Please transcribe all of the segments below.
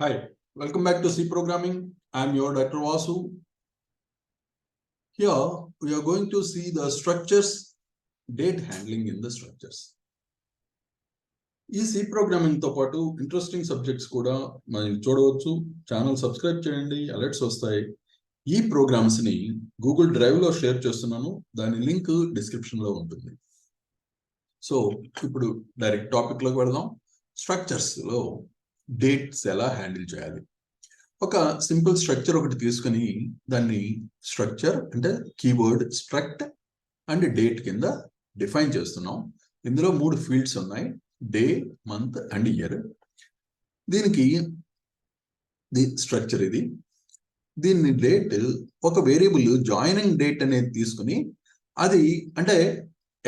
Hi, welcome back to C Programming. I am your Dr. Vasu. Here we are going to see the structures, date handling in the structures. ఈ C programming తో పాటు interesting subjects కూడా మనం చూడవచ్చు. Channel subscribe చేయండి, alerts వస్తాయి. ఈ programmes ని గూగుల్ డ్రైవ్ లో షేర్ చేస్తున్నాను, దాని లింక్ డిస్క్రిప్షన్ లో ఉంటుంది. సో ఇప్పుడు డైరెక్ట్ టాపిక్ లోకి వెళదాం. స్ట్రక్చర్స్ లో డేట్స్ ఎలా హ్యాండిల్ చేయాలి. ఒక సింపుల్ స్ట్రక్చర్ ఒకటి తీసుకుని దాన్ని స్ట్రక్చర్ అంటే కీవర్డ్ స్ట్రక్ట్ అండ్ డేట్ కింద డిఫైన్ చేస్తున్నాం. ఇందులో 3 ఫీల్డ్స్ ఉన్నాయి, డే, మంత్ అండ్ ఇయర్. దీనికి స్ట్రక్చర్ ఇది. దీన్ని డేట్ ఒక వేరియబుల్ జాయినింగ్ డేట్ అనేది తీసుకుని అది అంటే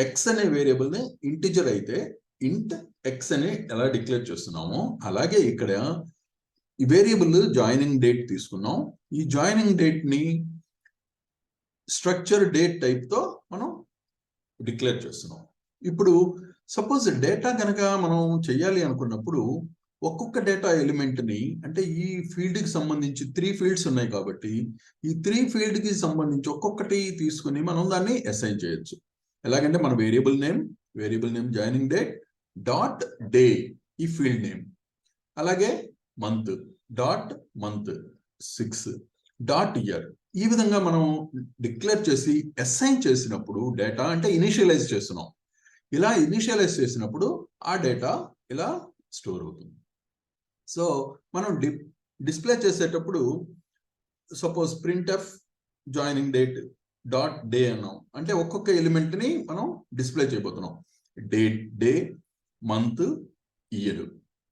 ఎక్స్ అనే వేరియబుల్ ని ఇంటిజర్ అయితే ఇంట్ ఎక్స్ అని ఎలా డిక్లేర్ చేస్తున్నామో అలాగే ఇక్కడ ఈ వేరియబుల్ జాయినింగ్ డేట్ తీసుకున్నాం. ఈ జాయినింగ్ డేట్ ని స్ట్రక్చర్ డేట్ టైప్ తో మనం డిక్లేర్ చేస్తున్నాం. ఇప్పుడు సపోజ్ డేటా కనుక మనం చెయ్యాలి అనుకున్నప్పుడు ఒక్కొక్క డేటా ఎలిమెంట్ ని అంటే ఈ ఫీల్డ్ కి సంబంధించి 3 ఫీల్డ్స్ ఉన్నాయి కాబట్టి ఈ 3 ఫీల్డ్ కి సంబంధించి ఒక్కొక్కటి తీసుకుని మనం దాన్ని అసైన్ చేయొచ్చు. ఎలాగంటే మన variable name joining date dot day ఈ ఫీల్డ్ నేమ్, అలాగే month dot month 6 dot year. ఈ విధంగా మనం డిక్లేర్ చేసి అసైన్ చేసినప్పుడు డేటా అంటే ఇనిషియలైజ్ చేస్తున్నాం. ఇలా ఇనిషియలైజ్ చేసినప్పుడు ఆ డేటా ఇలా స్టోర్ అవుతుంది. సో మనం డిస్ప్లే చేసేటప్పుడు suppose printf joining date dot day అన్నాం అంటే ఒక్కొక్క ఎలిమెంట్ ని మనం డిస్ప్లే చేయబోతున్నాం. Date day, month, year.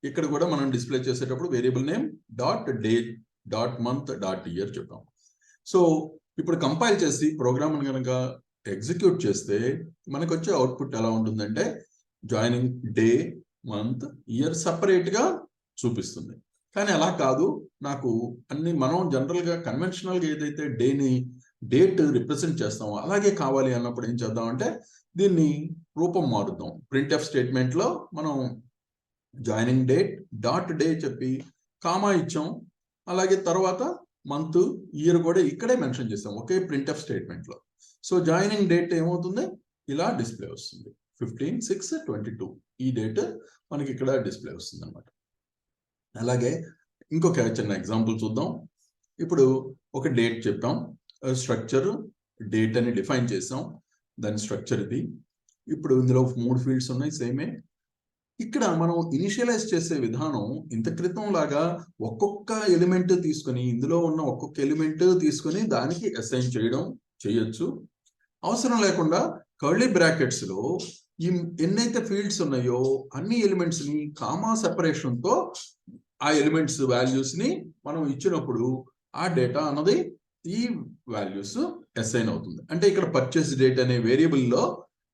ఇక్కడ కూడా మనం డిస్ప్లే చేసేటప్పుడు variable name dot day dot month dot year చెప్పాం. సో ఇప్పుడు కంపైల్ చేసి ప్రోగ్రామ్ కనుక ఎగ్జిక్యూట్ చేస్తే మనకు వచ్చే అవుట్పుట్ ఎలా ఉంటుందంటే joining day, month, year separate గా చూపిస్తుంది. కానీ అలా కాదు, నాకు అన్ని మనం జనరల్ గా కన్వెన్షనల్ గా ఏదైతే డేట్ రిప్రజెంట్ చేస్తామో అలాగే కావాలి అన్నప్పుడు ఏం చేద్దాం అంటే దీన్ని రూపం మారుద్దాం. ప్రింట్ఎఫ్ స్టేట్మెంట్ లో మనం జాయినింగ్ డేట్ డాట్ డే చెప్పి కామా ఇచ్చాం, అలాగే తర్వాత మంత్, ఇయర్ కూడా ఇక్కడే మెన్షన్ చేస్తాం ఒకే ప్రింట్ఎఫ్ స్టేట్మెంట్ లో. సో జాయినింగ్ డేట్ ఏమవుతుంది, ఇలా డిస్ప్లే వస్తుంది 15/6/22. ఈ డేట్ మనకి ఇక్కడ డిస్ప్లే వస్తుంది అనమాట. అలాగే ఇంకొక చిన్న ఎగ్జాంపుల్ చూద్దాం. ఇప్పుడు ఒక డేట్ చెప్పాం, స్ట్రక్చర్ డేట్ అని డిఫైన్ చేసాం, దాని స్ట్రక్చర్ ఇది. ఇప్పుడు ఇందులో 3 ఫీల్డ్స్ ఉన్నాయి సేమే. ఇక్కడ మనం ఇనిషియలైజ్ చేసే విధానం ఇంత క్రితం లాగా ఒక్కొక్క ఎలిమెంట్ తీసుకొని ఇందులో ఉన్న ఒక్కొక్క ఎలిమెంట్ తీసుకొని దానికి అసైన్ చేయొచ్చు. అవసరం లేకుండా కర్లీ బ్రాకెట్స్ లో ఈ ఎన్నైతే ఫీల్డ్స్ ఉన్నాయో అన్ని ఎలిమెంట్స్ ని కామా సెపరేషన్ తో ఆ ఎలిమెంట్స్ వాల్యూస్ ని మనం ఇచ్చినప్పుడు ఆ డేటా అన్నది ఈ వాల్యూస్ అసైన్ అవుతుంది. అంటే ఇక్కడ పర్చేస్ డేట్ అనే వేరియబుల్ లో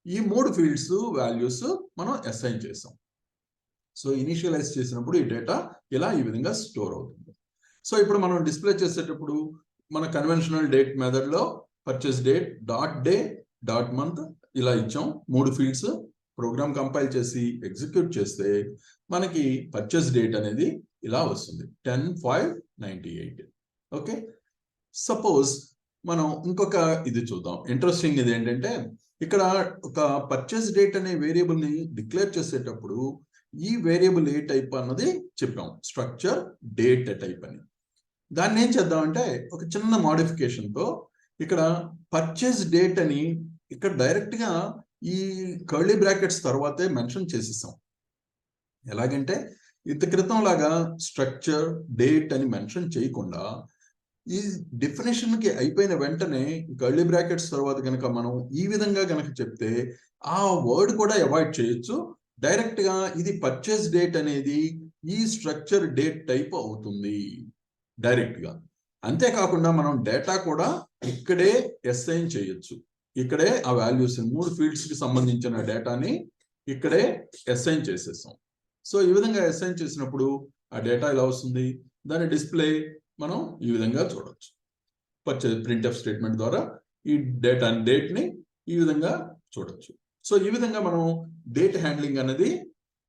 ఈ 3 ఫీల్డ్స్ వాల్యూస్ మనం అసైన్ చేసాం. సో ఇనిషియలైజ్ చేసినప్పుడు ఈ డేటా ఇలా ఈ విధంగా స్టోర్ అవుతుంది. సో ఇప్పుడు మనం డిస్ప్లే చేసేటప్పుడు మన కన్వెన్షనల్ డేట్ మెథడ్ లో purchase date dot day dot month ఇలా ఇచ్చాం 3 ఫీల్డ్స్. ప్రోగ్రామ్ కంపైల్ చేసి ఎగ్జిక్యూట్ చేస్తే మనకి పర్చేస్ డేట్ అనేది ఇలా వస్తుంది 10/5/98. ఓకే, సపోజ్ మనం ఇంకొక ఇది చూద్దాం. ఇంట్రెస్టింగ్ ఇది ఏంటంటే ఇక్కడ ఒక పర్చేస్ డేట్ అనే వేరియబుల్ ని డిక్లేర్ చేసేటప్పుడు ఈ వేరియబుల్ ఏ టైప్ అన్నది చెప్పాం, స్ట్రక్చర్ డేట్ టైప్ అని. దాన్ని ఏం చేద్దామంటే ఒక చిన్న మోడిఫికేషన్ తో ఇక్కడ పర్చేస్ డేట్ అని ఇక్కడ డైరెక్ట్ గా ఈ కర్లీ బ్రాకెట్స్ తర్వాతే మెన్షన్ చేసేసాం. ఎలాగంటే ఇంత క్రితం లాగా స్ట్రక్చర్ డేట్ అని మెన్షన్ చేయకుండా ఈ డెఫినేషన్ కి అయిపోయిన వెంటనే కర్లీ బ్రాకెట్స్ తర్వాత కనుక మనం ఈ విధంగా కనుక చెప్తే ఆ వర్డ్ కూడా అవాయిడ్ చేయొచ్చు. డైరెక్ట్ గా ఇది పర్చేస్ డేట్ అనేది ఈ స్ట్రక్చర్ డేట్ టైప్ అవుతుంది డైరెక్ట్ గా. అంతేకాకుండా మనం డేటా కూడా ఇక్కడే అసైన్ చేయొచ్చు. ఇక్కడే ఆ వాల్యూస్ 3 ఫీల్డ్స్ కి సంబంధించిన డేటాని ఇక్కడే అసైన్ చేసేసాం. సో ఈ విధంగా అసైన్ చేసినప్పుడు ఆ డేటా ఇలా వస్తుంది. దాని డిస్ప్లే మనం ఈ విధంగా చూడొచ్చు. పర్చేస్ ప్రింట్ఎఫ్ స్టేట్మెంట్ ద్వారా ఈ డేట్ ని ఈ విధంగా చూడొచ్చు. సో ఈ విధంగా మనం డేట్ హ్యాండ్లింగ్ అనేది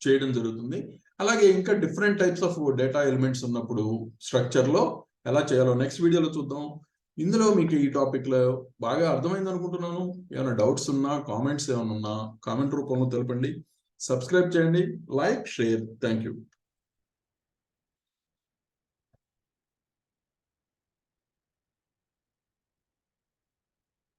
చేయడం జరుగుతుంది. అలాగే ఇంకా different types of data elements ఉన్నప్పుడు స్ట్రక్చర్లో ఎలా చేయాలో నెక్స్ట్ వీడియోలో చూద్దాం. ఇందులో మీకు ఈ టాపిక్లో బాగా అర్థమైంది అనుకుంటున్నాను. ఏమైనా డౌట్స్ ఉన్నా, కామెంట్స్ ఏమైనా ఉన్నా కామెంట్ రూపంలో తెలపండి. సబ్స్క్రైబ్ చేయండి, లైక్, షేర్. Thank you.